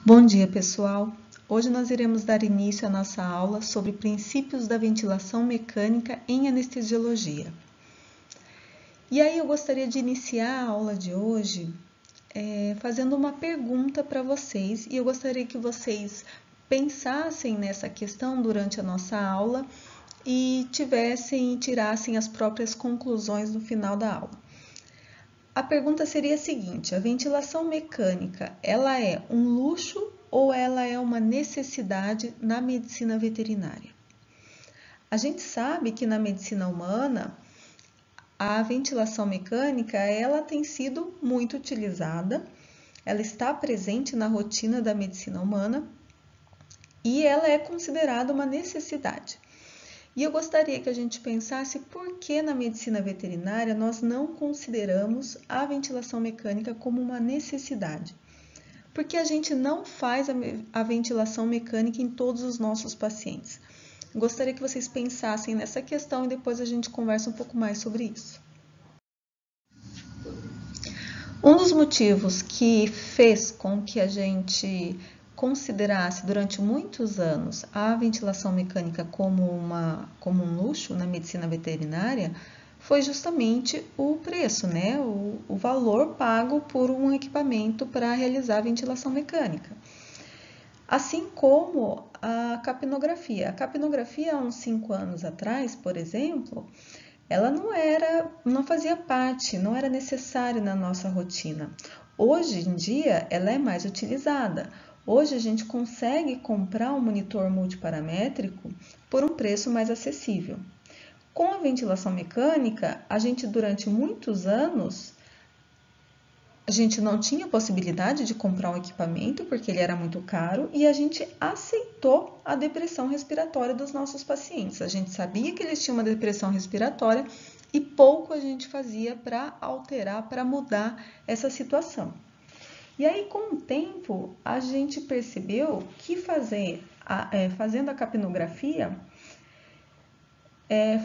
Bom dia, pessoal! Hoje nós iremos dar início à nossa aula sobre princípios da ventilação mecânica em anestesiologia. E aí eu gostaria de iniciar a aula de hoje fazendo uma pergunta para vocês e eu gostaria que vocês pensassem nessa questão durante a nossa aula e tirassem as próprias conclusões no final da aula. A pergunta seria a seguinte: a ventilação mecânica, ela é um luxo ou ela é uma necessidade na medicina veterinária? A gente sabe que na medicina humana, a ventilação mecânica, ela tem sido muito utilizada, ela está presente na rotina da medicina humana e ela é considerada uma necessidade. E eu gostaria que a gente pensasse por que na medicina veterinária nós não consideramos a ventilação mecânica como uma necessidade. Porque a gente não faz a ventilação mecânica em todos os nossos pacientes. Gostaria que vocês pensassem nessa questão e depois a gente conversa um pouco mais sobre isso. Um dos motivos que fez com que a gente considerasse durante muitos anos a ventilação mecânica como um luxo na medicina veterinária foi justamente o preço, né? O valor pago por um equipamento para realizar a ventilação mecânica. Assim como a capnografia. A capnografia, há uns 5 anos atrás, por exemplo, ela não fazia parte, não era necessária na nossa rotina. Hoje em dia, ela é mais utilizada. Hoje a gente consegue comprar um monitor multiparamétrico por um preço mais acessível. Com a ventilação mecânica, a gente durante muitos anos, a gente não tinha possibilidade de comprar um equipamento porque ele era muito caro e a gente aceitou a depressão respiratória dos nossos pacientes. A gente sabia que eles tinham uma depressão respiratória e pouco a gente fazia para alterar, para mudar essa situação. E aí, com o tempo, a gente percebeu que fazendo a capnografia,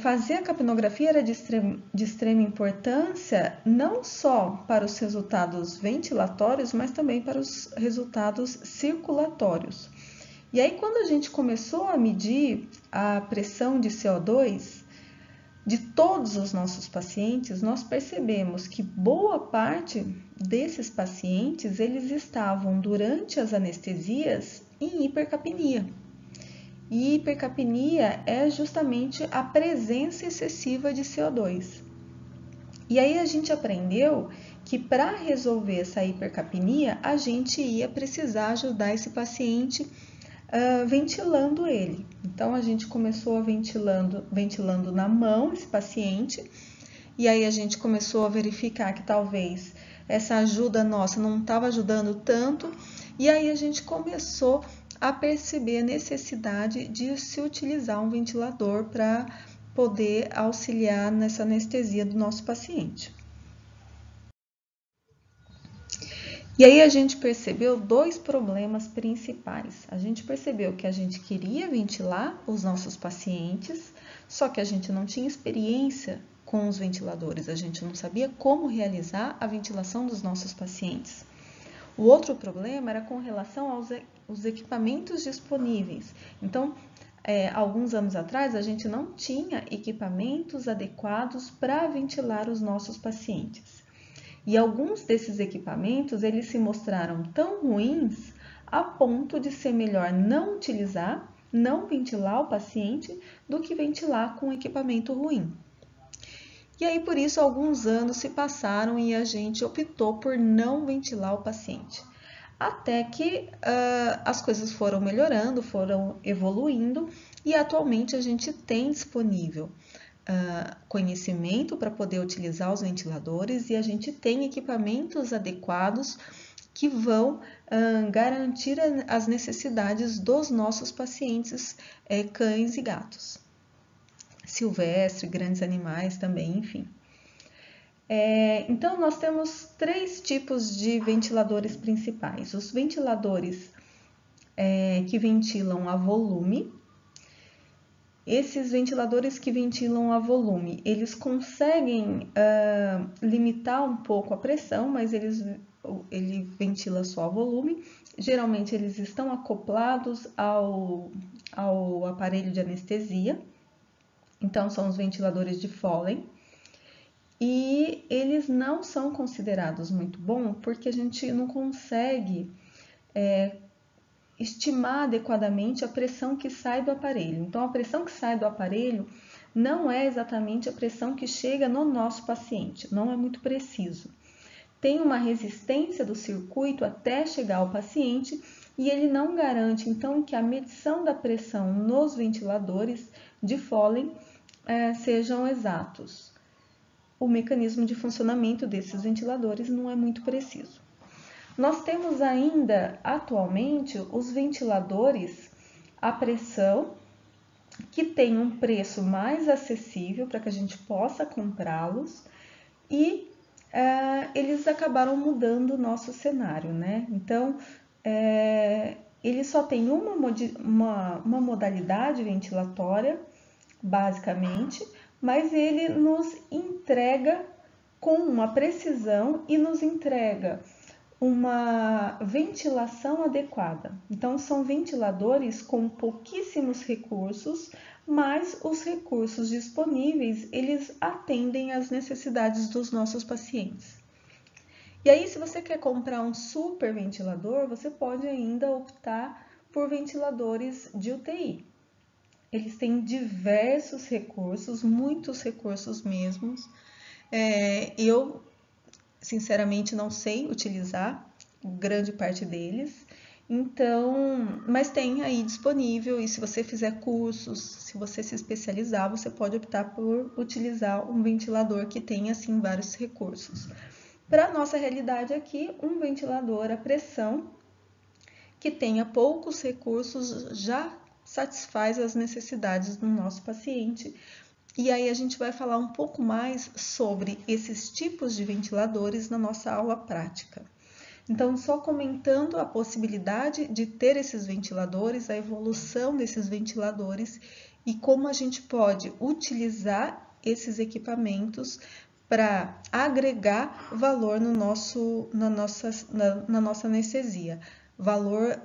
fazer a capnografia era de extrema importância, não só para os resultados ventilatórios, mas também para os resultados circulatórios. E aí, quando a gente começou a medir a pressão de CO2 de todos os nossos pacientes, nós percebemos que boa parte desses pacientes, eles estavam durante as anestesias em hipercapnia. E hipercapnia é justamente a presença excessiva de CO2. E aí a gente aprendeu que para resolver essa hipercapnia, a gente ia precisar ajudar esse paciente ventilando ele. Então, a gente começou ventilando na mão esse paciente, e aí a gente começou a verificar que talvez essa ajuda nossa não estava ajudando tanto, e aí a gente começou a perceber a necessidade de se utilizar um ventilador para poder auxiliar nessa anestesia do nosso paciente. E aí a gente percebeu 2 problemas principais. A gente percebeu que a gente queria ventilar os nossos pacientes, só que a gente não tinha experiência com os ventiladores, a gente não sabia como realizar a ventilação dos nossos pacientes. O outro problema era com relação aos equipamentos disponíveis. Então, alguns anos atrás, a gente não tinha equipamentos adequados para ventilar os nossos pacientes. E alguns desses equipamentos, eles se mostraram tão ruins a ponto de ser melhor não utilizar, não ventilar o paciente, do que ventilar com um equipamento ruim. E aí, por isso, alguns anos se passaram e a gente optou por não ventilar o paciente. Até que as coisas foram melhorando, foram evoluindo e atualmente a gente tem disponível conhecimento para poder utilizar os ventiladores e a gente tem equipamentos adequados que vão garantir as necessidades dos nossos pacientes cães e gatos. Silvestre, grandes animais também, enfim. Então, nós temos 3 tipos de ventiladores principais. Os ventiladores que ventilam a volume. Esses ventiladores que ventilam a volume, eles conseguem limitar um pouco a pressão, mas eles ele ventila só volume. Geralmente eles estão acoplados ao aparelho de anestesia, então são os ventiladores de Foley. E eles não são considerados muito bons porque a gente não consegue estimar adequadamente a pressão que sai do aparelho. Então, a pressão que sai do aparelho não é exatamente a pressão que chega no nosso paciente, não é muito preciso. Tem uma resistência do circuito até chegar ao paciente e ele não garante, então, que a medição da pressão nos ventiladores de Foley sejam exatos. O mecanismo de funcionamento desses ventiladores não é muito preciso. Nós temos ainda, atualmente, os ventiladores a pressão, que tem um preço mais acessível para que a gente possa comprá-los e eles acabaram mudando o nosso cenário, né? Então, ele só tem uma modalidade ventilatória, basicamente, mas ele nos entrega com uma precisão e nos entrega uma ventilação adequada. Então, são ventiladores com pouquíssimos recursos, mas os recursos disponíveis, eles atendem às necessidades dos nossos pacientes. E aí, se você quer comprar um super ventilador, você pode ainda optar por ventiladores de UTI. Eles têm diversos recursos, muitos recursos mesmos. Eu, sinceramente, não sei utilizar grande parte deles, então, mas tem aí disponível, e se você fizer cursos, se você se especializar, você pode optar por utilizar um ventilador que tenha, assim, vários recursos. Para a nossa realidade aqui, um ventilador a pressão que tenha poucos recursos já satisfaz as necessidades do nosso paciente. E aí a gente vai falar um pouco mais sobre esses tipos de ventiladores na nossa aula prática. Então, só comentando a possibilidade de ter esses ventiladores, a evolução desses ventiladores e como a gente pode utilizar esses equipamentos para agregar valor na nossa anestesia. Valor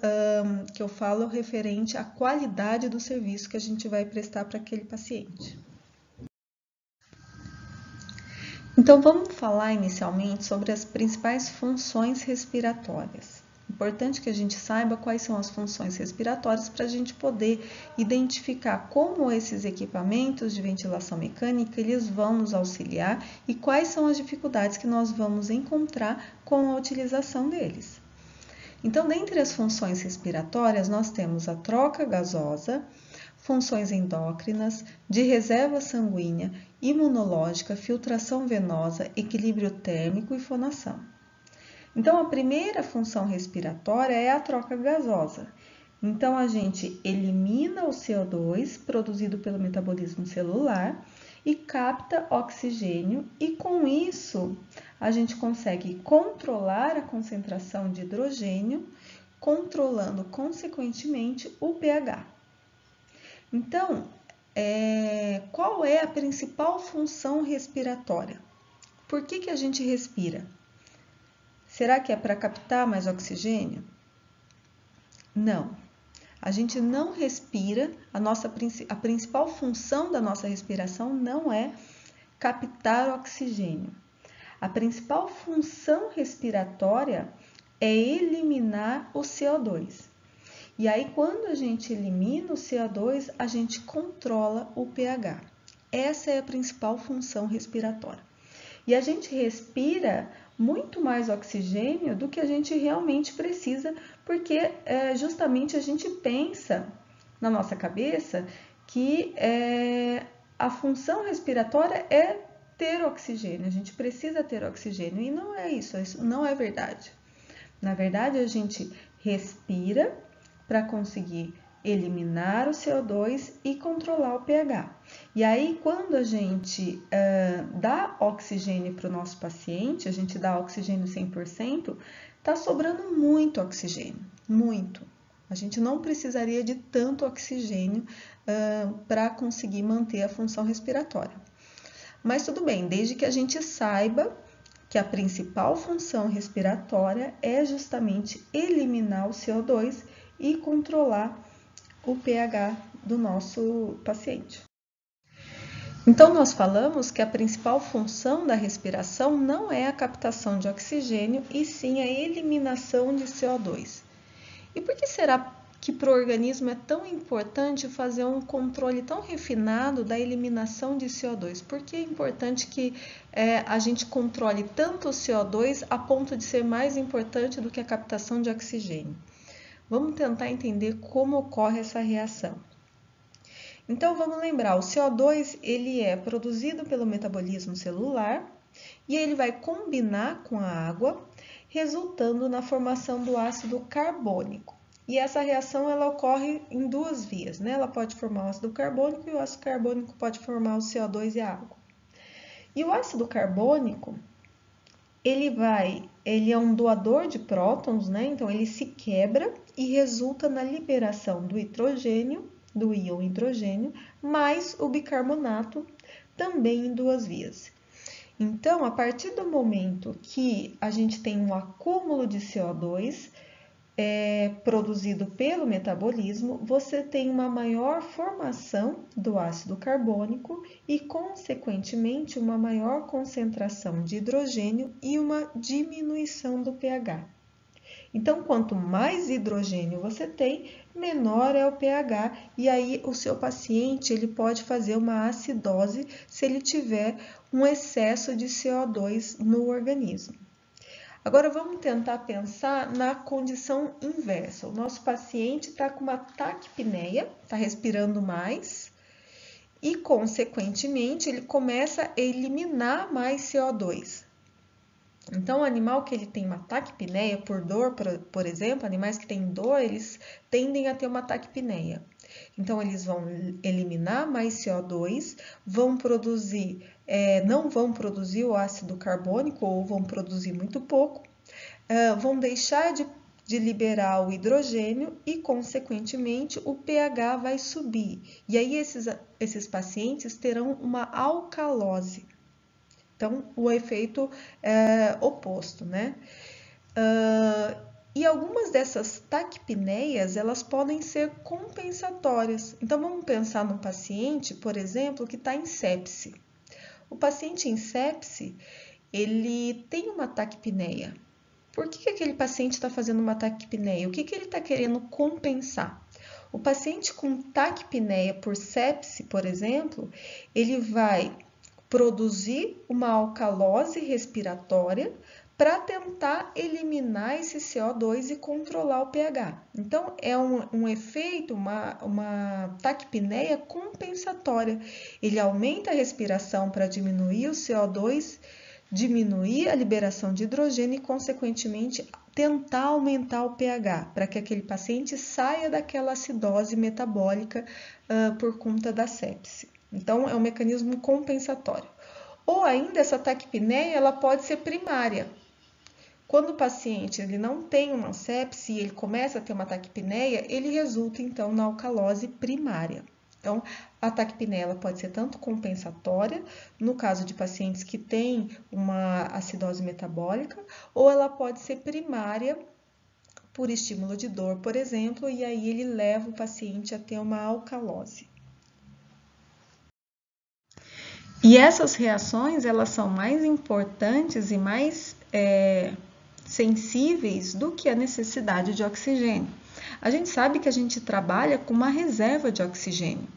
que eu falo referente à qualidade do serviço que a gente vai prestar para aquele paciente. Então, vamos falar inicialmente sobre as principais funções respiratórias. Importante que a gente saiba quais são as funções respiratórias para a gente poder identificar como esses equipamentos de ventilação mecânica eles vão nos auxiliar e quais são as dificuldades que nós vamos encontrar com a utilização deles. Então, dentre as funções respiratórias, nós temos a troca gasosa, funções endócrinas, de reserva sanguínea, imunológica, filtração venosa, equilíbrio térmico e fonação. Então, a primeira função respiratória é a troca gasosa. Então, a gente elimina o CO2 produzido pelo metabolismo celular e capta oxigênio, e com isso a gente consegue controlar a concentração de hidrogênio, controlando consequentemente o pH. Então, qual é a principal função respiratória? Por que a gente respira? Será que é para captar mais oxigênio? Não. A gente não respira, a principal função da nossa respiração não é captar oxigênio. A principal função respiratória é eliminar o CO2. E aí, quando a gente elimina o CO2, a gente controla o pH. Essa é a principal função respiratória. E a gente respira muito mais oxigênio do que a gente realmente precisa, porque justamente a gente pensa na nossa cabeça que a função respiratória é ter oxigênio, a gente precisa ter oxigênio, e não é isso não é verdade. Na verdade, a gente respira para conseguir eliminar o CO2 e controlar o pH. E aí, quando a gente dá oxigênio para o nosso paciente, a gente dá oxigênio 100%, está sobrando muito oxigênio, muito. A gente não precisaria de tanto oxigênio para conseguir manter a função respiratória. Mas tudo bem, desde que a gente saiba que a principal função respiratória é justamente eliminar o CO2 e controlar o pH do nosso paciente. Então, nós falamos que a principal função da respiração não é a captação de oxigênio, e sim a eliminação de CO2. E por que será que para o organismo é tão importante fazer um controle tão refinado da eliminação de CO2? Por que é importante que a gente controle tanto o CO2 a ponto de ser mais importante do que a captação de oxigênio? Vamos tentar entender como ocorre essa reação. Então, vamos lembrar, o CO2 ele é produzido pelo metabolismo celular e ele vai combinar com a água, resultando na formação do ácido carbônico. E essa reação ela ocorre em duas vias, né? Ela pode formar o ácido carbônico e o ácido carbônico pode formar o CO2 e a água. E o ácido carbônico, ele é um doador de prótons, né? Então, ele se quebra e resulta na liberação do hidrogênio, do íon hidrogênio, mais o bicarbonato, também em duas vias. Então, a partir do momento que a gente tem um acúmulo de CO2 produzido pelo metabolismo, você tem uma maior formação do ácido carbônico e, consequentemente, uma maior concentração de hidrogênio e uma diminuição do pH. Então, quanto mais hidrogênio você tem, menor é o pH, e aí o seu paciente ele pode fazer uma acidose se ele tiver um excesso de CO2 no organismo. Agora, vamos tentar pensar na condição inversa. O nosso paciente está com uma taquipneia, está respirando mais e, consequentemente, ele começa a eliminar mais CO2. Então, o animal que ele tem uma taquipneia por dor, por exemplo, animais que têm dor, eles tendem a ter uma taquipneia. Então, eles vão eliminar mais CO2, não vão produzir o ácido carbônico ou vão produzir muito pouco, vão deixar de liberar o hidrogênio e, consequentemente, o pH vai subir. E aí, esses pacientes terão uma alcalose. Então, o efeito é oposto, né? E algumas dessas taquipneias, elas podem ser compensatórias. Então, vamos pensar num paciente, por exemplo, que está em sepse. O paciente em sepse, ele tem uma taquipneia. Por que aquele paciente está fazendo uma taquipneia? O que ele está querendo compensar? O paciente com taquipneia por sepse, por exemplo, ele vai produzir uma alcalose respiratória para tentar eliminar esse CO2 e controlar o pH. Então, é um efeito, uma taquipneia compensatória. Ele aumenta a respiração para diminuir o CO2, diminuir a liberação de hidrogênio e, consequentemente, tentar aumentar o pH, para que aquele paciente saia daquela acidose metabólica por conta da sepse. Então, é um mecanismo compensatório. Ou ainda, essa taquipneia ela pode ser primária. Quando o paciente ele não tem uma sepse e ele começa a ter uma taquipneia, ele resulta, então, na alcalose primária. Então, a taquipneia ela pode ser tanto compensatória, no caso de pacientes que têm uma acidose metabólica, ou ela pode ser primária, por estímulo de dor, por exemplo, e aí ele leva o paciente a ter uma alcalose. E essas reações, elas são mais importantes e mais sensíveis do que a necessidade de oxigênio. A gente sabe que a gente trabalha com uma reserva de oxigênio.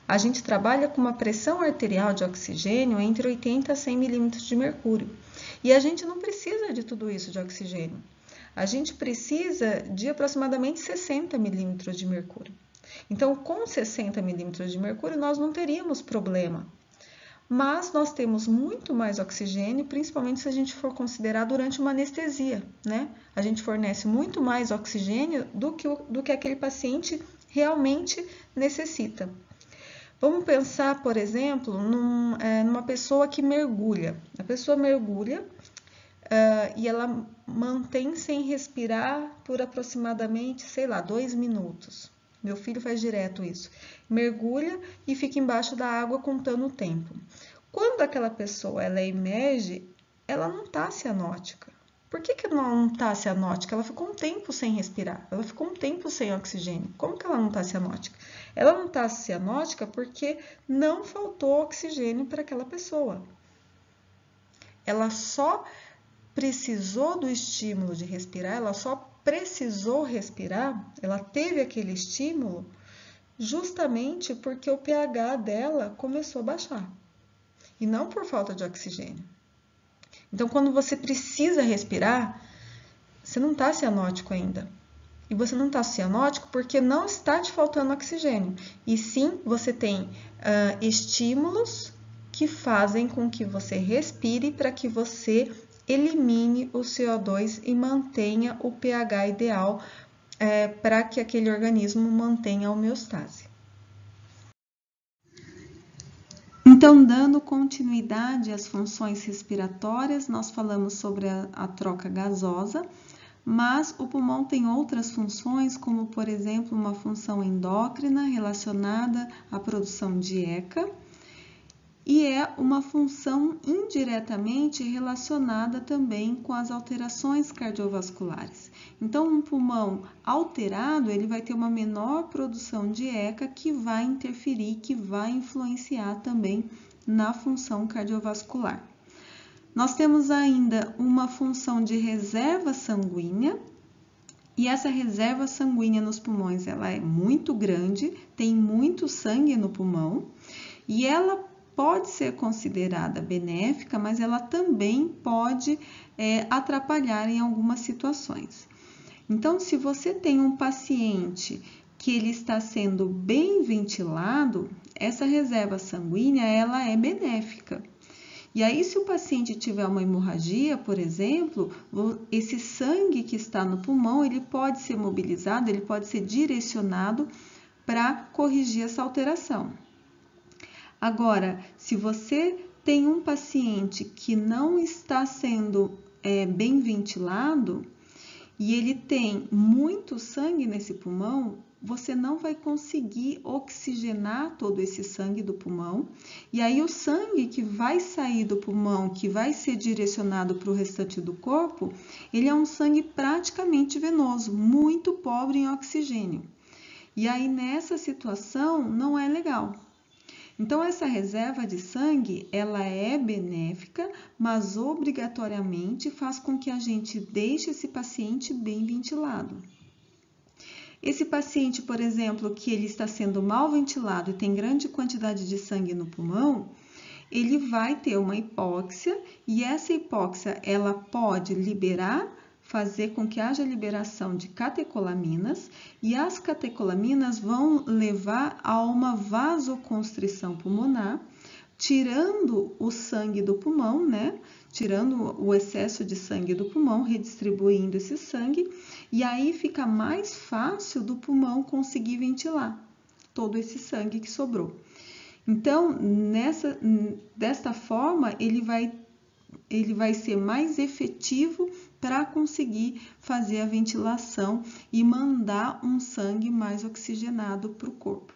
A gente trabalha com uma pressão arterial de oxigênio entre 80 a 100 milímetros de mercúrio. E a gente não precisa de tudo isso de oxigênio. A gente precisa de aproximadamente 60 milímetros de mercúrio. Então, com 60 milímetros de mercúrio, nós não teríamos problema. Mas nós temos muito mais oxigênio, principalmente se a gente for considerar durante uma anestesia, né? A gente fornece muito mais oxigênio do que aquele paciente realmente necessita. Vamos pensar, por exemplo, numa pessoa que mergulha. A pessoa mergulha e ela mantém sem respirar por aproximadamente, 2 minutos. Meu filho faz direto isso. Mergulha e fica embaixo da água contando o tempo. Quando aquela pessoa ela emerge, ela não está cianótica. Por que ela não está cianótica? Ela ficou um tempo sem respirar, ela ficou um tempo sem oxigênio. Como que ela não está cianótica? Ela não está cianótica porque não faltou oxigênio para aquela pessoa. Ela só precisou do estímulo de respirar, ela só precisou respirar, ela teve aquele estímulo justamente porque o pH dela começou a baixar e não por falta de oxigênio. Então, quando você precisa respirar, você não está cianótico ainda. E você não está cianótico porque não está te faltando oxigênio. E sim, você tem estímulos que fazem com que você respire para que você elimine o CO2 e mantenha o pH ideal para que aquele organismo mantenha a homeostase. Então, dando continuidade às funções respiratórias, nós falamos sobre a troca gasosa, mas o pulmão tem outras funções, como, por exemplo, uma função endócrina relacionada à produção de ECA, e é uma função indiretamente relacionada também com as alterações cardiovasculares. Então, um pulmão alterado, ele vai ter uma menor produção de ECA que vai interferir, que vai influenciar também na função cardiovascular. Nós temos ainda uma função de reserva sanguínea, e essa reserva sanguínea nos pulmões, ela é muito grande, tem muito sangue no pulmão, e ela pode ser considerada benéfica, mas ela também pode atrapalhar em algumas situações. Então, se você tem um paciente que ele está sendo bem ventilado, essa reserva sanguínea ela é benéfica. E aí, se o paciente tiver uma hemorragia, por exemplo, esse sangue que está no pulmão, ele pode ser mobilizado, ele pode ser direcionado para corrigir essa alteração. Agora, se você tem um paciente que não está sendo bem ventilado e ele tem muito sangue nesse pulmão, você não vai conseguir oxigenar todo esse sangue do pulmão. E aí o sangue que vai sair do pulmão, que vai ser direcionado para o restante do corpo, ele é um sangue praticamente venoso, muito pobre em oxigênio. E aí nessa situação não é legal. Então, essa reserva de sangue, ela é benéfica, mas obrigatoriamente faz com que a gente deixe esse paciente bem ventilado. Esse paciente, por exemplo, que ele está sendo mal ventilado e tem grande quantidade de sangue no pulmão, ele vai ter uma hipóxia e essa hipóxia, ela pode fazer com que haja liberação de catecolaminas e as catecolaminas vão levar a uma vasoconstrição pulmonar, tirando o sangue do pulmão, né? Tirando o excesso de sangue do pulmão, redistribuindo esse sangue, e aí fica mais fácil do pulmão conseguir ventilar todo esse sangue que sobrou. Então, desta forma, ele vai ser mais efetivo para conseguir fazer a ventilação e mandar um sangue mais oxigenado para o corpo.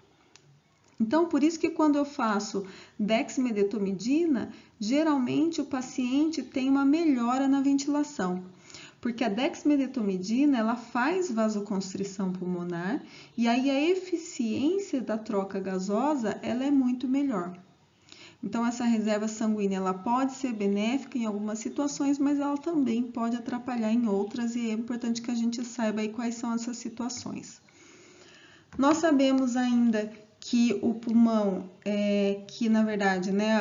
Então, por isso que quando eu faço dexmedetomidina, geralmente o paciente tem uma melhora na ventilação, porque a dexmedetomidina ela faz vasoconstrição pulmonar e aí a eficiência da troca gasosa ela é muito melhor. Então, essa reserva sanguínea ela pode ser benéfica em algumas situações, mas ela também pode atrapalhar em outras e é importante que a gente saiba aí quais são essas situações. Nós sabemos ainda que o pulmão, que na verdade, né,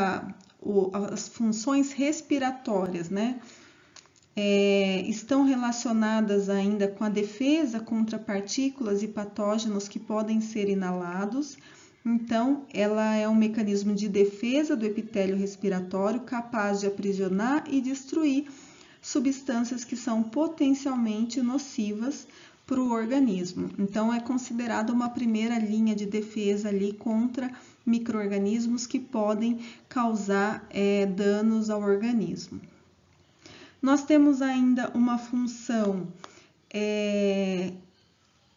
as funções respiratórias, né, estão relacionadas ainda com a defesa contra partículas e patógenos que podem ser inalados. Então, ela é um mecanismo de defesa do epitélio respiratório capaz de aprisionar e destruir substâncias que são potencialmente nocivas para o organismo. Então, é considerada uma primeira linha de defesa ali contra micro-organismos que podem causar danos ao organismo. Nós temos ainda uma função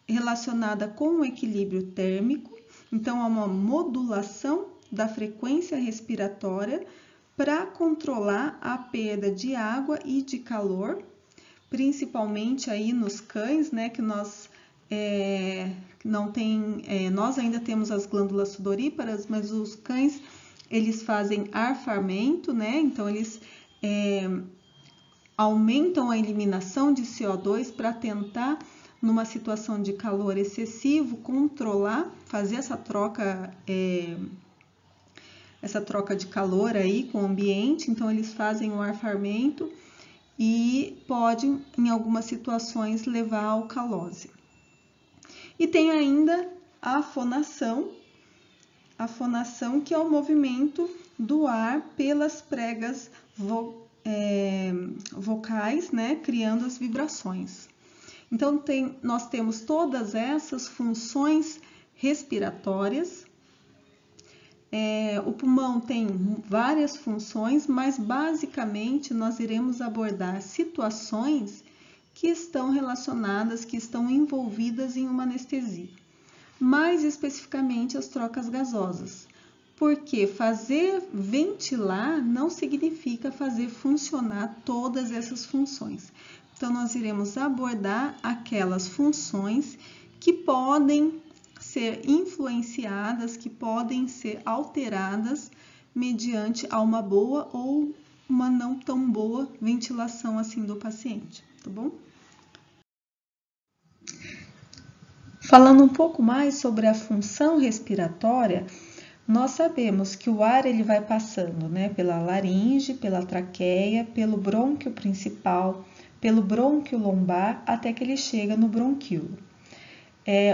relacionada com o equilíbrio térmico. Então, há uma modulação da frequência respiratória para controlar a perda de água e de calor, principalmente aí nos cães, né, que nós não tem, nós ainda temos as glândulas sudoríparas, mas os cães, eles fazem arfamento, né, então eles aumentam a eliminação de CO2 para tentar, numa situação de calor excessivo, controlar, fazer essa troca de calor aí com o ambiente. Então eles fazem o arfamento e pode, em algumas situações, levar à alcalose. E tem ainda a fonação que é o movimento do ar pelas pregas vocais, né, criando as vibrações. Então, nós temos todas essas funções respiratórias. O pulmão tem várias funções, mas basicamente nós iremos abordar situações que estão relacionadas, que estão envolvidas em uma anestesia. Mais especificamente as trocas gasosas. Porque fazer ventilar não significa fazer funcionar todas essas funções. Então, nós iremos abordar aquelas funções que podem ser influenciadas, que podem ser alteradas mediante a uma boa ou uma não tão boa ventilação assim do paciente, tá bom? Falando um pouco mais sobre a função respiratória, nós sabemos que o ar ele vai passando, né, pela laringe, pela traqueia, pelo brônquio principal, pelo brônquio lombar, até que ele chega no bronquíolo.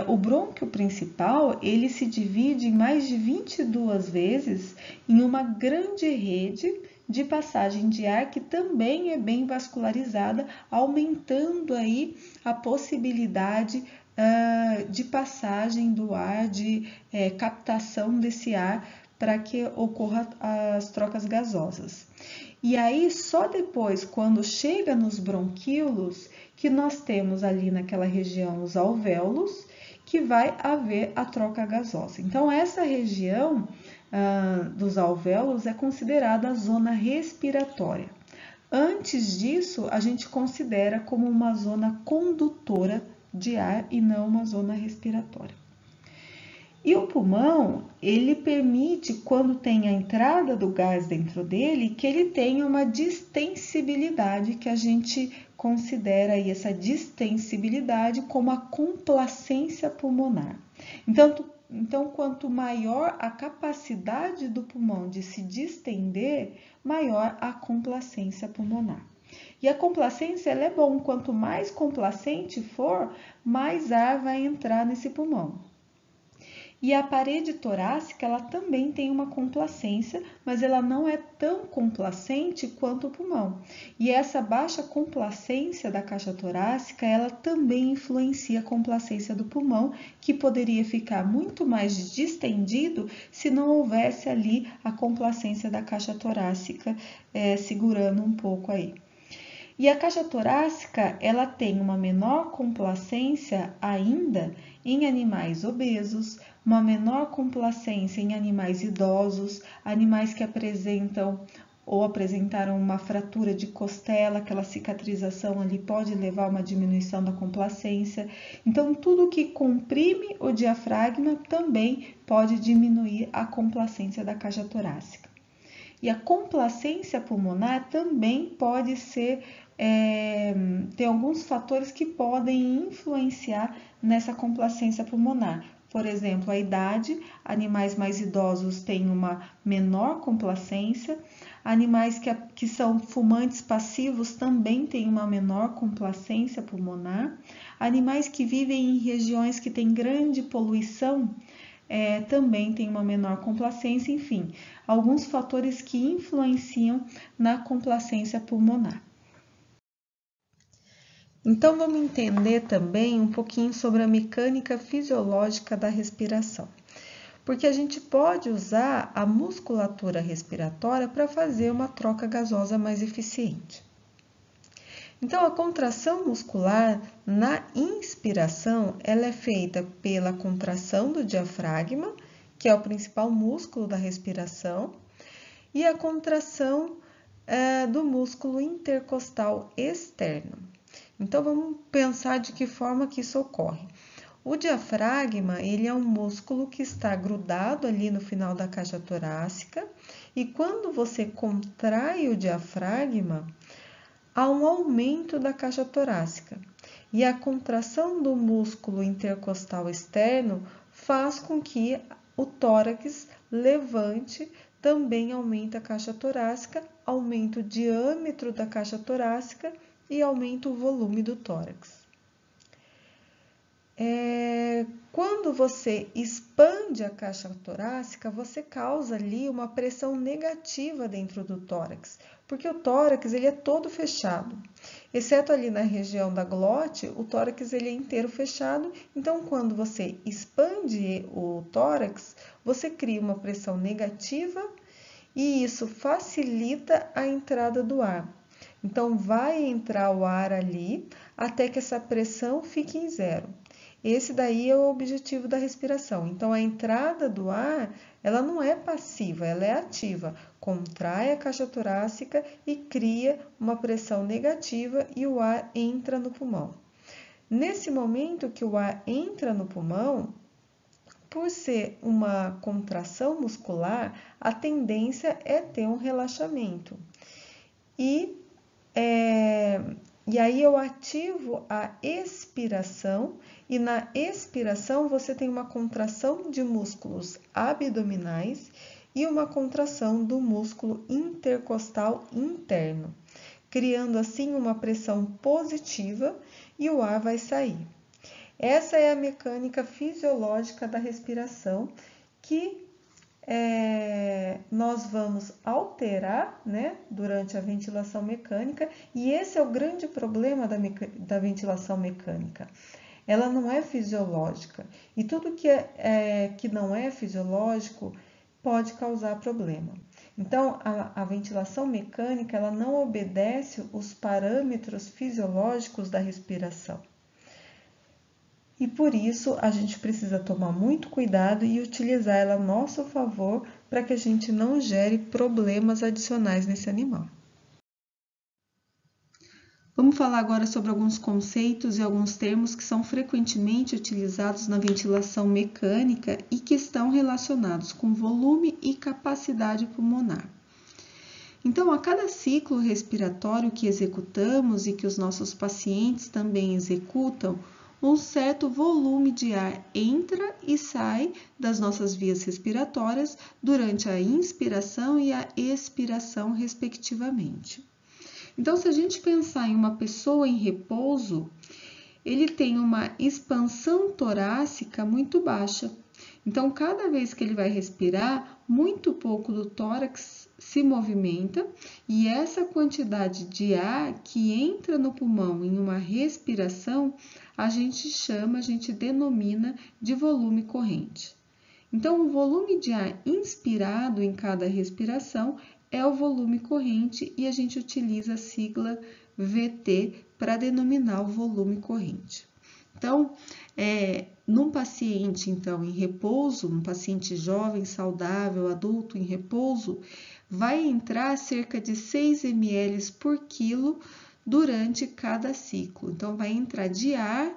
O brônquio principal, ele se divide em mais de 22 vezes em uma grande rede de passagem de ar que também é bem vascularizada, aumentando aí a possibilidade de passagem do ar, de captação desse ar para que ocorra as trocas gasosas. E aí, só depois, quando chega nos bronquíolos, que nós temos ali naquela região os alvéolos, que vai haver a troca gasosa. Então, essa região dos alvéolos é considerada a zona respiratória. Antes disso, a gente considera como uma zona condutora de ar e não uma zona respiratória. E o pulmão, ele permite, quando tem a entrada do gás dentro dele, que ele tenha uma distensibilidade, que a gente considera aí essa distensibilidade como a complacência pulmonar. Então, quanto maior a capacidade do pulmão de se distender, maior a complacência pulmonar. E a complacência ela é bom, quanto mais complacente for, mais ar vai entrar nesse pulmão. E a parede torácica, ela também tem uma complacência, mas ela não é tão complacente quanto o pulmão. E essa baixa complacência da caixa torácica, ela também influencia a complacência do pulmão, que poderia ficar muito mais distendido se não houvesse ali a complacência da caixa torácica segurando um pouco aí. E a caixa torácica, ela tem uma menor complacência ainda em animais obesos, uma menor complacência em animais idosos, animais que apresentam ou apresentaram uma fratura de costela, aquela cicatrização ali pode levar a uma diminuição da complacência. Então, tudo que comprime o diafragma também pode diminuir a complacência da caixa torácica. E a complacência pulmonar também pode ser, tem alguns fatores que podem influenciar nessa complacência pulmonar. Por exemplo, a idade, animais mais idosos têm uma menor complacência, animais que são fumantes passivos também têm uma menor complacência pulmonar, animais que vivem em regiões que têm grande poluição, também tem uma menor complacência, enfim, alguns fatores que influenciam na complacência pulmonar. Então, vamos entender também um pouquinho sobre a mecânica fisiológica da respiração, porque a gente pode usar a musculatura respiratória para fazer uma troca gasosa mais eficiente. Então, a contração muscular na inspiração, ela é feita pela contração do diafragma, que é o principal músculo da respiração, e a contração do músculo intercostal externo. Então, vamos pensar de que forma que isso ocorre. O diafragma, ele é um músculo que está grudado ali no final da caixa torácica, e quando você contrai o diafragma, há um aumento da caixa torácica. E a contração do músculo intercostal externo faz com que o tórax levante, também aumenta a caixa torácica, aumenta o diâmetro da caixa torácica e aumenta o volume do tórax. Quando você expande a caixa torácica, você causa ali uma pressão negativa dentro do tórax, porque o tórax ele é todo fechado, exceto ali na região da glote, o tórax ele é inteiro fechado, então quando você expande o tórax, você cria uma pressão negativa e isso facilita a entrada do ar. Então, vai entrar o ar ali até que essa pressão fique em zero. Esse daí é o objetivo da respiração. Então, a entrada do ar, ela não é passiva, ela é ativa. Contrai a caixa torácica e cria uma pressão negativa e o ar entra no pulmão. Nesse momento que o ar entra no pulmão, por ser uma contração muscular, a tendência é ter um relaxamento. E aí eu ativo a expiração e na expiração você tem uma contração de músculos abdominais e uma contração do músculo intercostal interno, criando assim uma pressão positiva e o ar vai sair. Essa é a mecânica fisiológica da respiração que nós vamos alterar, né, durante a ventilação mecânica, e esse é o grande problema da ventilação mecânica. Ela não é fisiológica, e tudo que não é fisiológico pode causar problema. Então, a ventilação mecânica, ela não obedece os parâmetros fisiológicos da respiração. E por isso a gente precisa tomar muito cuidado e utilizar ela a nosso favor para que a gente não gere problemas adicionais nesse animal. Vamos falar agora sobre alguns conceitos e alguns termos que são frequentemente utilizados na ventilação mecânica e que estão relacionados com volume e capacidade pulmonar. Então, a cada ciclo respiratório que executamos e que os nossos pacientes também executam, um certo volume de ar entra e sai das nossas vias respiratórias durante a inspiração e a expiração, respectivamente. Então, se a gente pensar em uma pessoa em repouso, ele tem uma expansão torácica muito baixa. Então, cada vez que ele vai respirar, muito pouco do tórax se movimenta e essa quantidade de ar que entra no pulmão em uma respiração, a gente denomina de volume corrente. Então, o volume de ar inspirado em cada respiração é o volume corrente e a gente utiliza a sigla VT para denominar o volume corrente. Então, num paciente em repouso, um paciente jovem, saudável, adulto em repouso, vai entrar cerca de 6 ml por quilo durante cada ciclo. Então, vai entrar de ar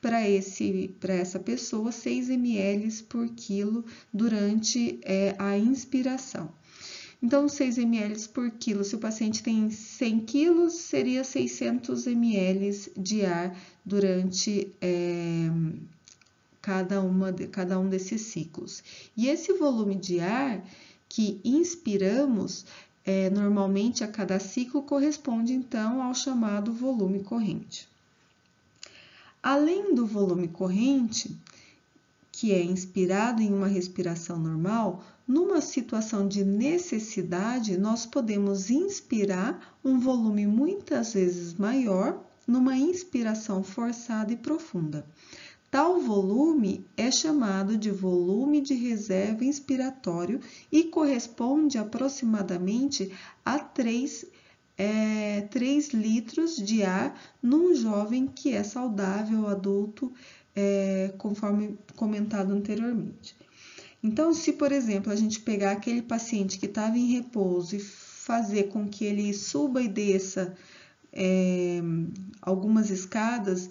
para essa pessoa 6 ml por quilo durante a inspiração. Então, 6 ml por quilo, se o paciente tem 100 quilos, seria 600 ml de ar durante cada um desses ciclos. E esse volume de ar que inspiramos, normalmente a cada ciclo, corresponde então ao chamado volume corrente. Além do volume corrente, que é inspirado em uma respiração normal, numa situação de necessidade, nós podemos inspirar um volume muitas vezes maior numa inspiração forçada e profunda. Tal volume é chamado de volume de reserva inspiratório e corresponde aproximadamente a 3 litros de ar num jovem que é saudável, adulto, conforme comentado anteriormente. Então, se, por exemplo, a gente pegar aquele paciente que estava em repouso e fazer com que ele suba e desça algumas escadas,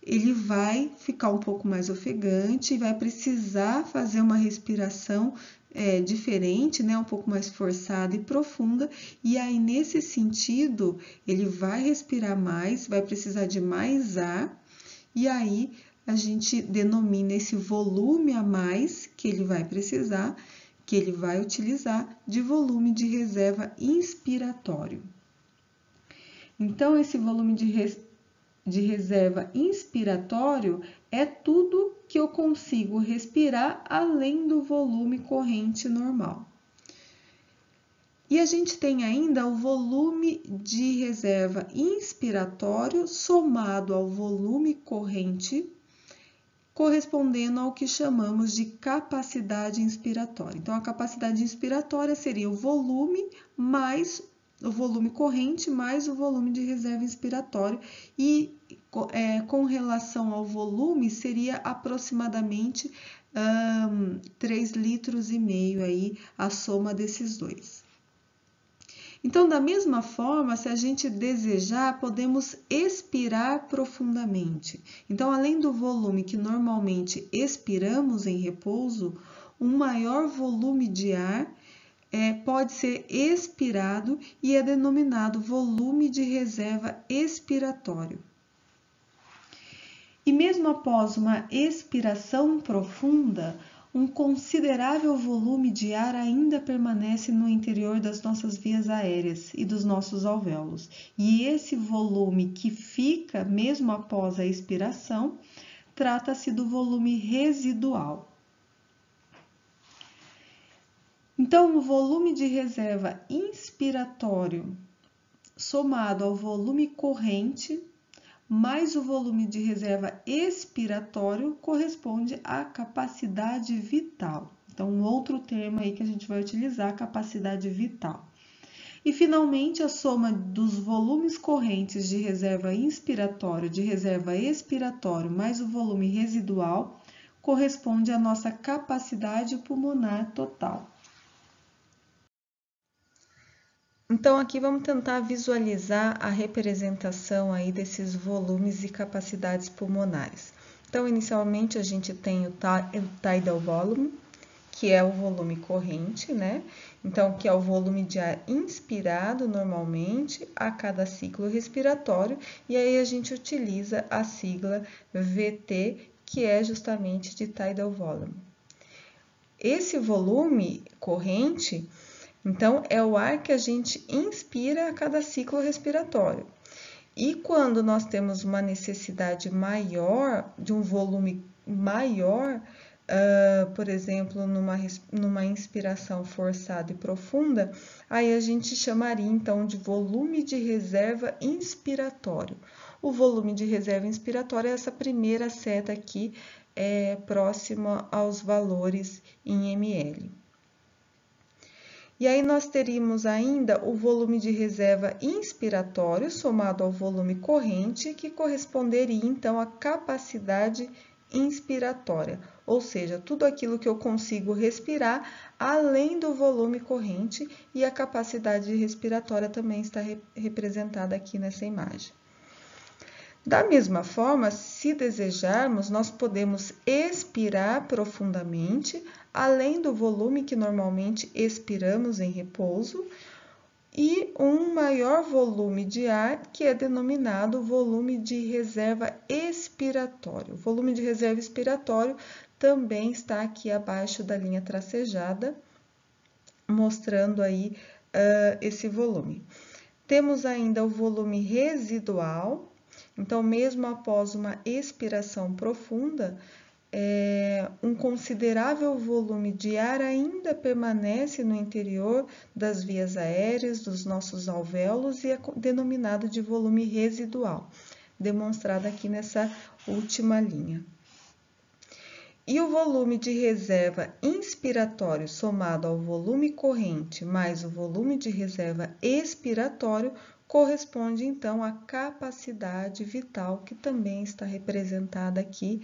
ele vai ficar um pouco mais ofegante e vai precisar fazer uma respiração diferente, né, um pouco mais forçada e profunda, e aí nesse sentido ele vai respirar mais, vai precisar de mais ar, e aí a gente denomina esse volume a mais que ele vai precisar, que ele vai utilizar, de volume de reserva inspiratório. Então, esse volume de reserva inspiratório é tudo que eu consigo respirar além do volume corrente normal. E a gente tem ainda o volume de reserva inspiratório somado ao volume corrente, correspondendo ao que chamamos de capacidade inspiratória. Então, a capacidade inspiratória seria o volume mais o volume corrente mais o volume de reserva inspiratório, e com relação ao volume seria aproximadamente 3,5 litros aí a soma desses dois. Então, da mesma forma, se a gente desejar, podemos expirar profundamente. Então, além do volume que normalmente expiramos em repouso, um maior volume de ar pode ser expirado e é denominado volume de reserva expiratório. E mesmo após uma expiração profunda, um considerável volume de ar ainda permanece no interior das nossas vias aéreas e dos nossos alvéolos. E esse volume que fica mesmo após a expiração, trata-se do volume residual. Então, o volume de reserva inspiratório somado ao volume corrente mais o volume de reserva expiratório corresponde à capacidade vital. Então, um outro termo aí que a gente vai utilizar, capacidade vital. E, finalmente, a soma dos volumes correntes de reserva inspiratório, de reserva expiratório, mais o volume residual, corresponde à nossa capacidade pulmonar total. Então, aqui vamos tentar visualizar a representação aí desses volumes e capacidades pulmonares. Então, inicialmente, a gente tem o tidal volume, que é o volume corrente, né? Então, que é o volume de ar inspirado normalmente a cada ciclo respiratório, e aí a gente utiliza a sigla VT, que é justamente de tidal volume. Esse volume corrente, então, é o ar que a gente inspira a cada ciclo respiratório. E quando nós temos uma necessidade maior, de um volume maior, por exemplo, numa inspiração forçada e profunda, aí a gente chamaria então de volume de reserva inspiratório. O volume de reserva inspiratória é essa primeira seta aqui, próxima aos valores em ml. E aí nós teríamos ainda o volume de reserva inspiratório somado ao volume corrente, que corresponderia então à capacidade inspiratória, ou seja, tudo aquilo que eu consigo respirar além do volume corrente, e a capacidade respiratória também está representada aqui nessa imagem. Da mesma forma, se desejarmos, nós podemos expirar profundamente, além do volume que normalmente expiramos em repouso, e um maior volume de ar, que é denominado volume de reserva expiratório. O volume de reserva expiratório também está aqui abaixo da linha tracejada, mostrando aí esse volume. Temos ainda o volume residual. Então, mesmo após uma expiração profunda, um considerável volume de ar ainda permanece no interior das vias aéreas, dos nossos alvéolos, e é denominado de volume residual, demonstrado aqui nessa última linha. E o volume de reserva inspiratório somado ao volume corrente mais o volume de reserva expiratório corresponde, então, à capacidade vital, que também está representada aqui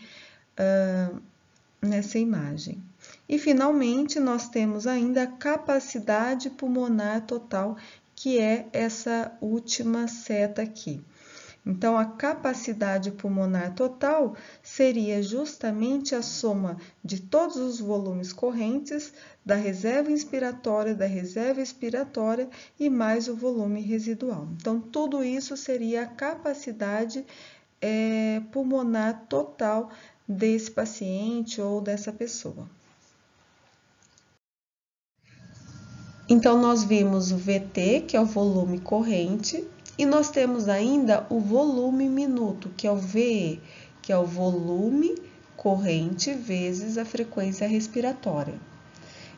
nessa imagem. E, finalmente, nós temos ainda a capacidade pulmonar total, que é essa última seta aqui. Então, a capacidade pulmonar total seria justamente a soma de todos os volumes correntes da reserva inspiratória, da reserva expiratória e mais o volume residual. Então, tudo isso seria a capacidade pulmonar total desse paciente ou dessa pessoa. Então, nós vimos o VT, que é o volume corrente, e nós temos ainda o volume minuto, que é o VE, que é o volume corrente vezes a frequência respiratória.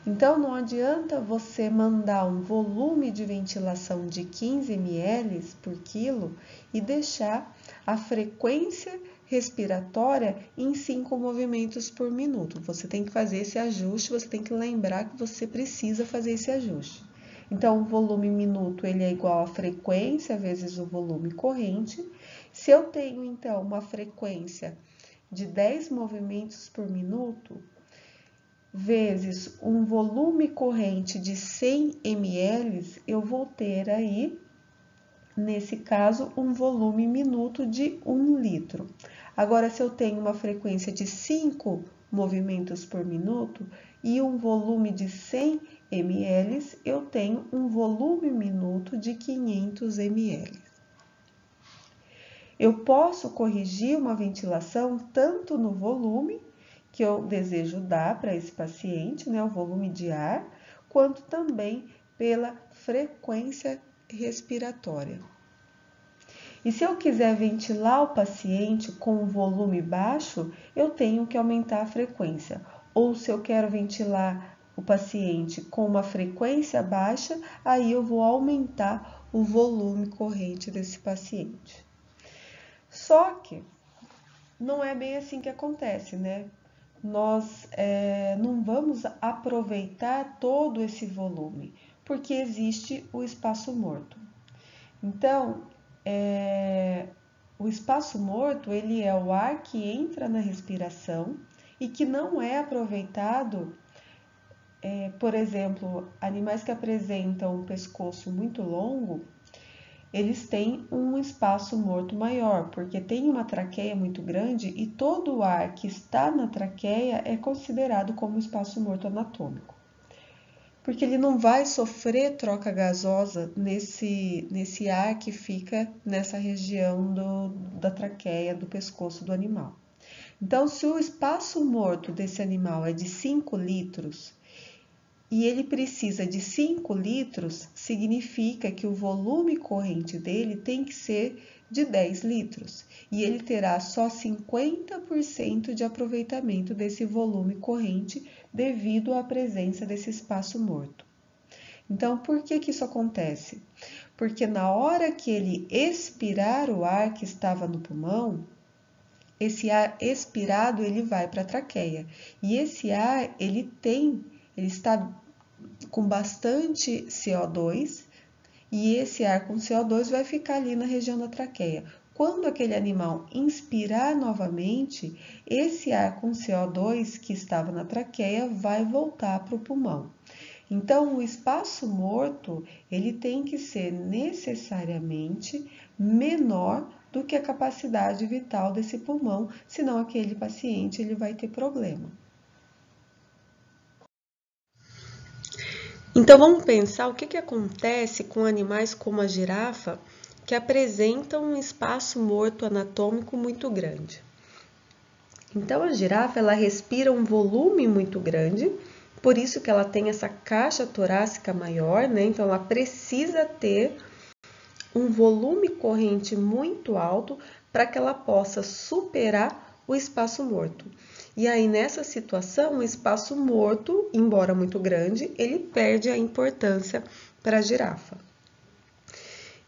Então, não adianta você mandar um volume de ventilação de 15 ml por quilo e deixar a frequência respiratória em 5 movimentos por minuto. Você tem que fazer esse ajuste, você tem que lembrar que você precisa fazer esse ajuste. Então, o volume minuto ele é igual à frequência vezes o volume corrente. Se eu tenho, então, uma frequência de 10 movimentos por minuto, vezes um volume corrente de 100 ml, eu vou ter aí, nesse caso, um volume minuto de 1 litro. Agora, se eu tenho uma frequência de 5 movimentos por minuto e um volume de 100 ml, eu tenho um volume minuto de 500 ml. Eu posso corrigir uma ventilação tanto no volume que eu desejo dar para esse paciente, né, o volume de ar, quanto também pela frequência respiratória. E se eu quiser ventilar o paciente com um volume baixo, eu tenho que aumentar a frequência. Ou se eu quero ventilar o paciente com uma frequência baixa, aí eu vou aumentar o volume corrente desse paciente. Só que não é bem assim que acontece, né? Nós não vamos aproveitar todo esse volume, porque existe o espaço morto. Então, o espaço morto, ele é o ar que entra na respiração e que não é aproveitado, por exemplo, animais que apresentam um pescoço muito longo, eles têm um espaço morto maior, porque tem uma traqueia muito grande e todo o ar que está na traqueia é considerado como espaço morto anatômico. Porque ele não vai sofrer troca gasosa nesse ar que fica nessa região da traqueia, do pescoço do animal. Então, se o espaço morto desse animal é de 5 litros, e ele precisa de 5 litros, significa que o volume corrente dele tem que ser de 10 litros. E ele terá só 50% de aproveitamento desse volume corrente devido à presença desse espaço morto. Então, por que isso acontece? Porque na hora que ele expirar o ar que estava no pulmão, esse ar expirado ele vai para a traqueia. E esse ar ele está com bastante CO2 e esse ar com CO2 vai ficar ali na região da traqueia. Quando aquele animal inspirar novamente, esse ar com CO2 que estava na traqueia vai voltar para o pulmão. Então, o espaço morto, ele tem que ser necessariamente menor do que a capacidade vital desse pulmão, senão aquele paciente ele vai ter problema. Então, vamos pensar o que acontece com animais como a girafa, que apresentam um espaço morto anatômico muito grande. Então, a girafa, ela respira um volume muito grande, por isso que ela tem essa caixa torácica maior, né? Então, ela precisa ter um volume corrente muito alto para que ela possa superar o espaço morto. E aí, nessa situação, o espaço morto, embora muito grande, ele perde a importância para a girafa.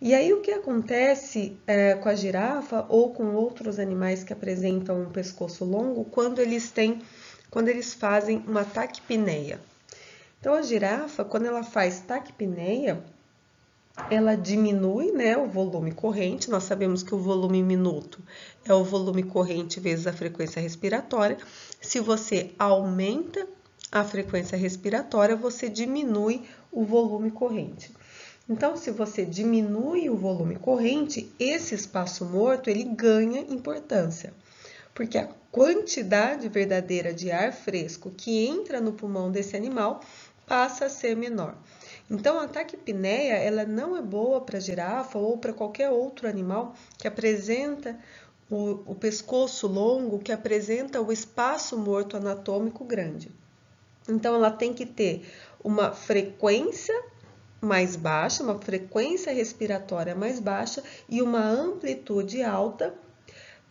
E aí, o que acontece com a girafa ou com outros animais que apresentam um pescoço longo quando eles fazem uma taquipneia? Então, a girafa, quando ela faz taquipneia, ela diminui, né, o volume corrente. Nós sabemos que o volume minuto é o volume corrente vezes a frequência respiratória. Se você aumenta a frequência respiratória, você diminui o volume corrente. Então, se você diminui o volume corrente, esse espaço morto ele ganha importância, porque a quantidade verdadeira de ar fresco que entra no pulmão desse animal passa a ser menor. Então, a taquipneia ela não é boa para girafa ou para qualquer outro animal que apresenta o pescoço longo, que apresenta o espaço morto anatômico grande. Então, ela tem que ter uma frequência mais baixa, uma frequência respiratória mais baixa e uma amplitude alta,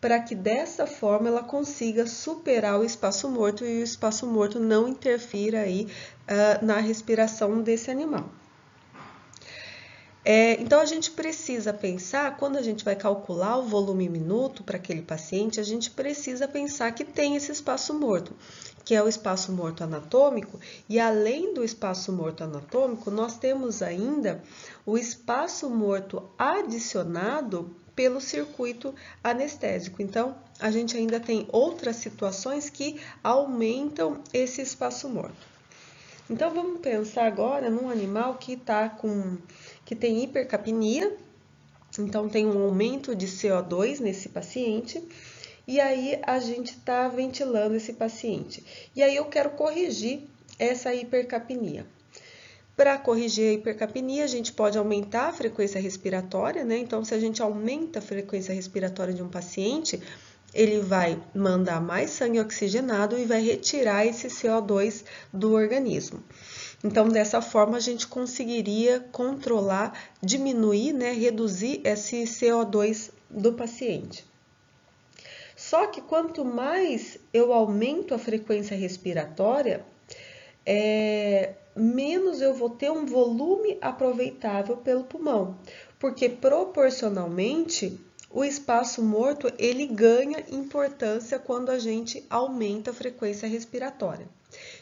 para que dessa forma ela consiga superar o espaço morto e o espaço morto não interfira aí na respiração desse animal. Então, a gente precisa pensar, quando a gente vai calcular o volume minuto para aquele paciente, a gente precisa pensar que tem esse espaço morto, que é o espaço morto anatômico, e além do espaço morto anatômico, nós temos ainda o espaço morto adicionado pelo circuito anestésico. Então, a gente ainda tem outras situações que aumentam esse espaço morto. Então, vamos pensar agora num animal que tem hipercapnia, então tem um aumento de CO2 nesse paciente, e aí a gente está ventilando esse paciente. E aí eu quero corrigir essa hipercapnia. Para corrigir a hipercapnia, a gente pode aumentar a frequência respiratória, né? Então, se a gente aumenta a frequência respiratória de um paciente, ele vai mandar mais sangue oxigenado e vai retirar esse CO2 do organismo. Então, dessa forma, a gente conseguiria controlar, diminuir, né, reduzir esse CO2 do paciente. Só que quanto mais eu aumento a frequência respiratória, menos eu vou ter um volume aproveitável pelo pulmão, porque proporcionalmente o espaço morto ele ganha importância quando a gente aumenta a frequência respiratória.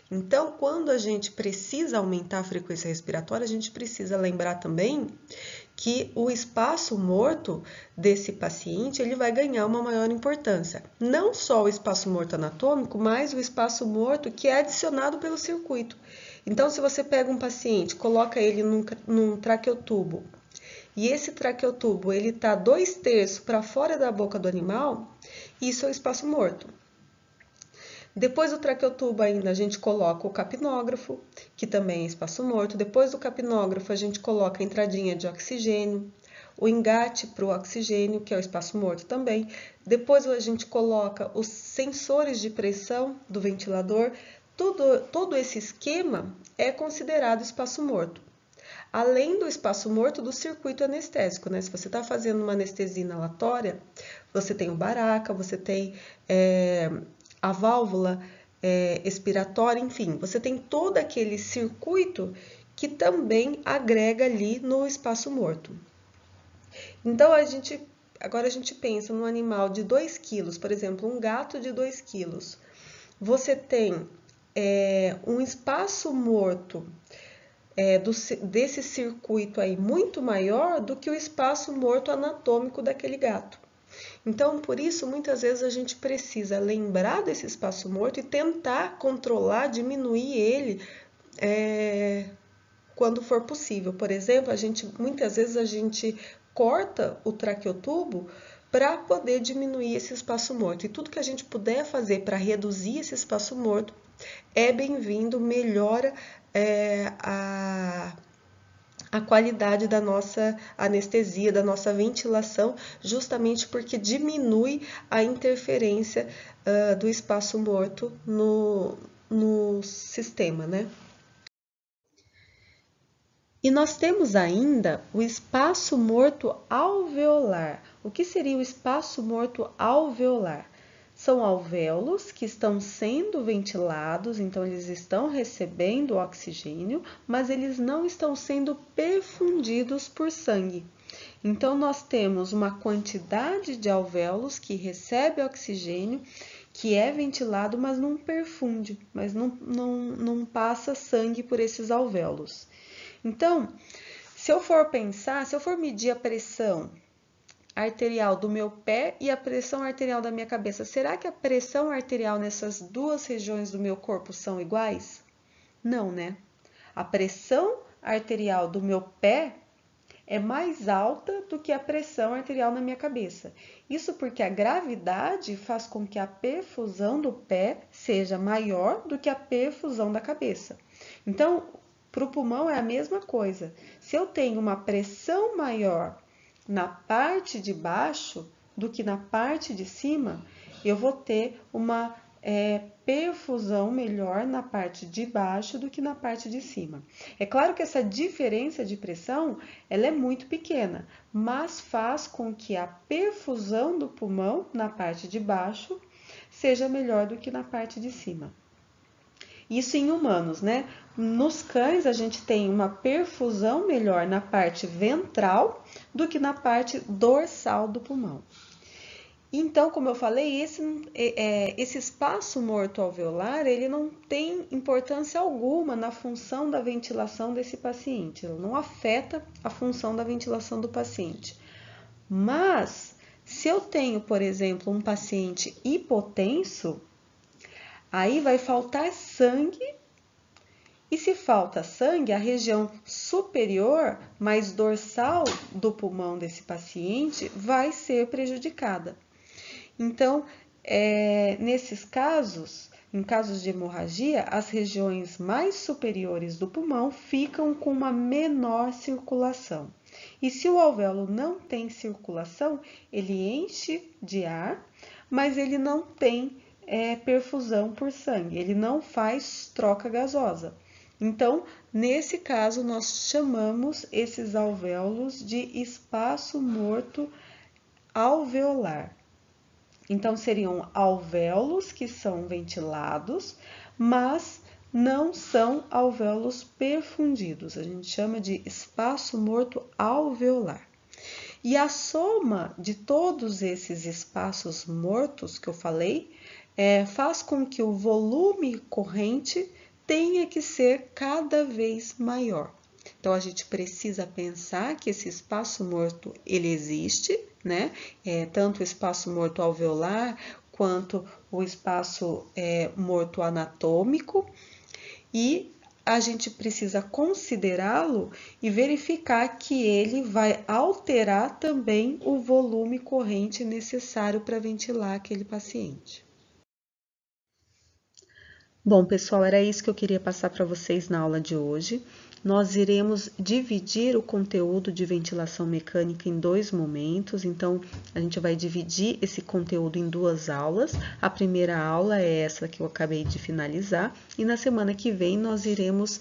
Então, quando a gente precisa aumentar a frequência respiratória, a gente precisa lembrar também que o espaço morto desse paciente ele vai ganhar uma maior importância. Não só o espaço morto anatômico, mas o espaço morto que é adicionado pelo circuito. Então, se você pega um paciente, coloca ele num traqueotubo, e esse traqueotubo ele está 2/3 para fora da boca do animal, isso é o espaço morto. Depois do traqueotubo ainda a gente coloca o capnógrafo, que também é espaço morto. Depois do capnógrafo a gente coloca a entradinha de oxigênio, o engate para o oxigênio, que é o espaço morto também. Depois a gente coloca os sensores de pressão do ventilador. Todo esse esquema é considerado espaço morto. Além do espaço morto do circuito anestésico, né? Se você está fazendo uma anestesia inalatória, você tem o baraca, você tem a válvula expiratória, enfim, você tem todo aquele circuito que também agrega ali no espaço morto. Então, agora a gente pensa num animal de 2 quilos, por exemplo, um gato de 2 quilos. Você tem um espaço morto desse circuito aí muito maior do que o espaço morto anatômico daquele gato. Então, por isso, muitas vezes a gente precisa lembrar desse espaço morto e tentar controlar, diminuir ele quando for possível. Por exemplo, muitas vezes a gente corta o traqueotubo para poder diminuir esse espaço morto. E tudo que a gente puder fazer para reduzir esse espaço morto é bem-vindo, melhora a qualidade da nossa anestesia, da nossa ventilação, justamente porque diminui a interferência do espaço morto no sistema, né? E nós temos ainda o espaço morto alveolar. O que seria o espaço morto alveolar? São alvéolos que estão sendo ventilados, então eles estão recebendo oxigênio, mas eles não estão sendo perfundidos por sangue. Então, nós temos uma quantidade de alvéolos que recebe oxigênio, que é ventilado, mas não perfunde, mas não passa sangue por esses alvéolos. Então, Se eu for pensar, se eu for medir a pressão arterial do meu pé e a pressão arterial da minha cabeça, será que a pressão arterial nessas duas regiões do meu corpo são iguais? Não, né? A pressão arterial do meu pé é mais alta do que a pressão arterial na minha cabeça. Isso porque a gravidade faz com que a perfusão do pé seja maior do que a perfusão da cabeça. Então, para o pulmão é a mesma coisa. Se eu tenho uma pressão maior na parte de baixo do que na parte de cima, eu vou ter uma perfusão melhor na parte de baixo do que na parte de cima. É claro que essa diferença de pressão ela é muito pequena, mas faz com que a perfusão do pulmão na parte de baixo seja melhor do que na parte de cima. Isso em humanos, né? Nos cães, a gente tem uma perfusão melhor na parte ventral do que na parte dorsal do pulmão. Então, como eu falei, esse espaço morto alveolar, ele não tem importância alguma na função da ventilação desse paciente. Ele não afeta a função da ventilação do paciente. Mas, se eu tenho, por exemplo, um paciente hipotenso, aí vai faltar sangue, e se falta sangue, a região superior, mais dorsal do pulmão desse paciente, vai ser prejudicada. Então, nesses casos, em casos de hemorragia, as regiões mais superiores do pulmão ficam com uma menor circulação. E se o alvéolo não tem circulação, ele enche de ar, mas ele não tem perfusão por sangue, ele não faz troca gasosa. Então, nesse caso, nós chamamos esses alvéolos de espaço morto alveolar. Então, seriam alvéolos que são ventilados, mas não são alvéolos perfundidos. A gente chama de espaço morto alveolar. E a soma de todos esses espaços mortos que eu falei faz com que o volume corrente tenha que ser cada vez maior. Então, a gente precisa pensar que esse espaço morto, ele existe, né? Tanto o espaço morto alveolar, quanto o espaço morto anatômico, e a gente precisa considerá-lo e verificar que ele vai alterar também o volume corrente necessário para ventilar aquele paciente. Bom, pessoal, era isso que eu queria passar para vocês na aula de hoje. Nós iremos dividir o conteúdo de ventilação mecânica em 2 momentos, então a gente vai dividir esse conteúdo em 2 aulas. A primeira aula é essa que eu acabei de finalizar, e na semana que vem nós iremos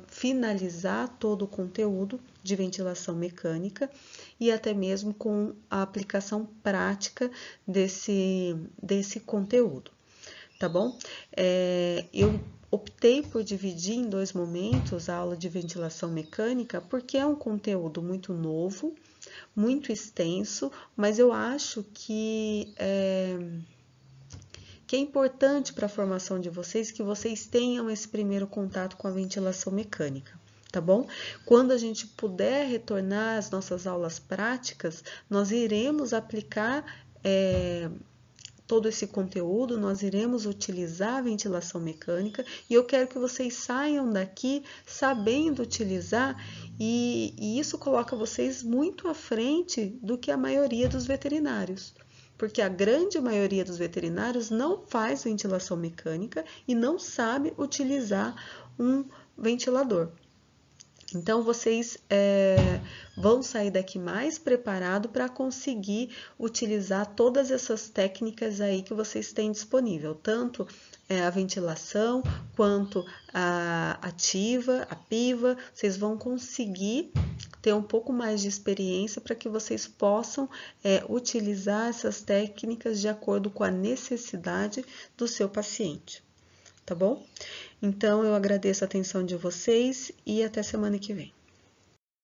finalizar todo o conteúdo de ventilação mecânica e até mesmo com a aplicação prática desse conteúdo. Tá bom? Eu optei por dividir em 2 momentos a aula de ventilação mecânica porque é um conteúdo muito novo, muito extenso, mas eu acho que é importante para a formação de vocês que vocês tenham esse primeiro contato com a ventilação mecânica. Tá bom? Quando a gente puder retornar às nossas aulas práticas, nós iremos aplicar todo esse conteúdo, nós iremos utilizar a ventilação mecânica e eu quero que vocês saiam daqui sabendo utilizar e isso coloca vocês muito à frente do que a maioria dos veterinários. Porque a grande maioria dos veterinários não faz ventilação mecânica e não sabe utilizar um ventilador. Então, vocês vão sair daqui mais preparados para conseguir utilizar todas essas técnicas aí que vocês têm disponível, tanto a ventilação quanto a ativa, a piva, vocês vão conseguir ter um pouco mais de experiência para que vocês possam utilizar essas técnicas de acordo com a necessidade do seu paciente, tá bom? Então, eu agradeço a atenção de vocês e até semana que vem.